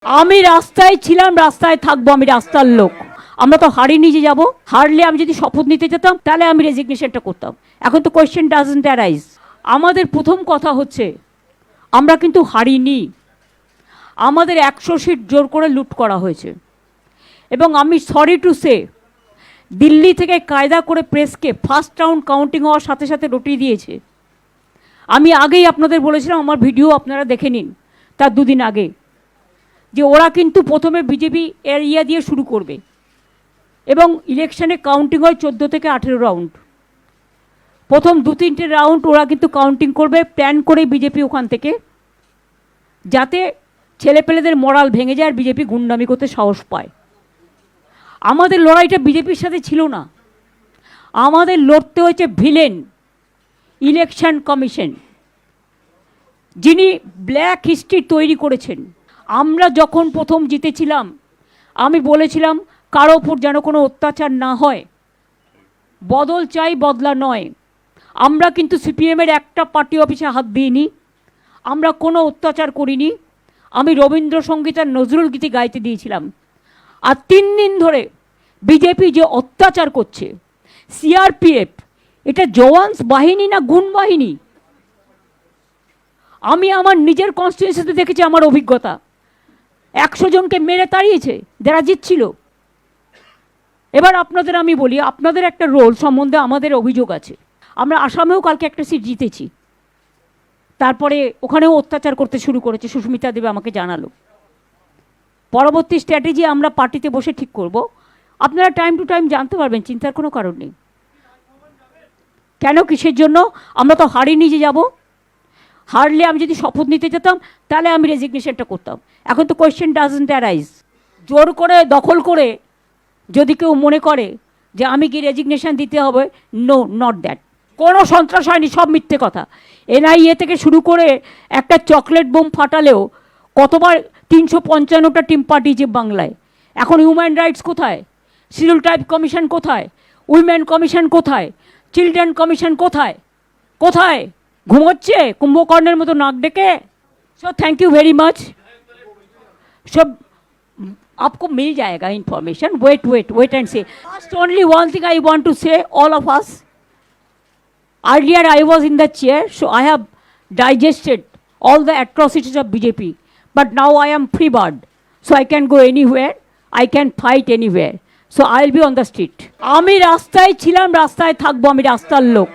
আমি রাস্তায় ছিলাম, রাস্তায় থাকবো, আমি রাস্তার লোক। আমরা তো হারিয়ে নিয়ে যাব। হারলে আমি যদি শপথ নিতে যেতাম তাহলে আমি রেজিগনেশনটা করতাম। এখন তো কোয়েশ্চেন ডাজন্ট অ্যারাইজ। আমাদের প্রথম কথা হচ্ছে আমরা কিন্তু হারিনি। আমাদের 100 সিট জোর করে লুট করা হয়েছে এবং আমি সরি টু সে দিল্লি থেকে কায়দা করে প্রেসকে ফার্স্ট রাউন্ড কাউন্টিং হওয়ার সাথে সাথে রটিয়ে দিয়েছে। আমি আগেই আপনাদের বলেছিলাম, আমার ভিডিও আপনারা দেখে নিন তার দুদিন আগে, যে ওরা কিন্তু প্রথমে বিজেপি এরিয়া দিয়ে শুরু করবে এবং ইলেকশনে কাউন্টিং হয় 14 থেকে 18 রাউন্ড। প্রথম 2-3টে রাউন্ড ওরা কিন্তু কাউন্টিং করবে প্ল্যান করে বিজেপি ওখান থেকে, যাতে ছেলেপেলেদের মরাল ভেঙে যায় আর বিজেপি গুন্ডামি করতে সাহস পায়। আমাদের লড়াইটা বিজেপির সাথে ছিল না, আমাদের লড়তে হয়েছে ভিলেন ইলেকশন কমিশন, যিনি ব্ল্যাক হিস্ট্রি তৈরি করেছেন। আমরা যখন প্রথম জিতেছিলাম আমি বলেছিলাম কারো উপর যেন কোনো অত্যাচার না হয়, বদল চাই, বদলা নয়। আমরা কিন্তু সিপিএমের একটা পার্টি অফিসে হাত দিইনি, আমরা কোনো অত্যাচার করিনি। আমি রবীন্দ্রসঙ্গীত আর নজরুল গীতি গাইতে দিয়েছিলাম। আর 3 দিন ধরে বিজেপি যে অত্যাচার করছে, সিআরপিএফ এটা জওয়ান্স বাহিনী না গুণ বাহিনী? আমি আমার নিজের কনস্টিটিউয়েন্সিতে দেখেছি, আমার অভিজ্ঞতা 100 জনকে মেরে তাড়িয়েছে যারা জিতছিল। এবার আপনাদের আমি বলি, আপনাদের একটা রোল সম্বন্ধে আমাদের অভিযোগ আছে। আমরা আসামেও কালকে একটা সিট জিতেছি, তারপরে ওখানেও অত্যাচার করতে শুরু করেছে, সুস্মিতা দেবে আমাকে জানালো। পরবর্তী স্ট্র্যাটেজি আমরা পার্টিতে বসে ঠিক করব, আপনারা টাইম টু টাইম জানতে পারবেন, চিন্তার কোনো কারণ নেই। কেন, কিসের জন্য? আমরা তো হারিয়ে নিয়ে যাব। হারলে আমি যদি শপথ নিতে যেতাম তাহলে আমি রেজিগনেশনটা করতাম। এখন তো কোয়েশ্চেন ডাজন্ট অ্যারাইজ। জোর করে দখল করে যদি কেউ মনে করে যে আমি কি রেজিগনেশন দিতে হবে, নো, নট দ্যাট। কোনো সন্ত্রাস হয়নি, সব মিথ্যে কথা। এনআইএ থেকে শুরু করে একটা চকলেট বোম ফাটালেও কতবার 355টা টিম পাঠিয়েছে বাংলায়। এখন হিউম্যান রাইটস কোথায়? শিডিউল ট্রাইব কমিশন কোথায়? উইমেন কমিশন কোথায়? চিলড্রেন কমিশন কোথায়? কোথায় ঘুমোচ্ছে কুম্ভকর্ণের মতো নাক ডেকে? So thank you very much. सब आपको मिल जाएगा information. Wait and see. First, only one thing I want to say, all of us. Earlier I was in the chair, so I have digested all the atrocities of BJP. But now I am free bird, so I can go anywhere, I can fight anywhere. So I will be on the street. আমি রাস্তায় ছিলাম, রাস্তায় থাকবো, আমি রাস্তার লোক।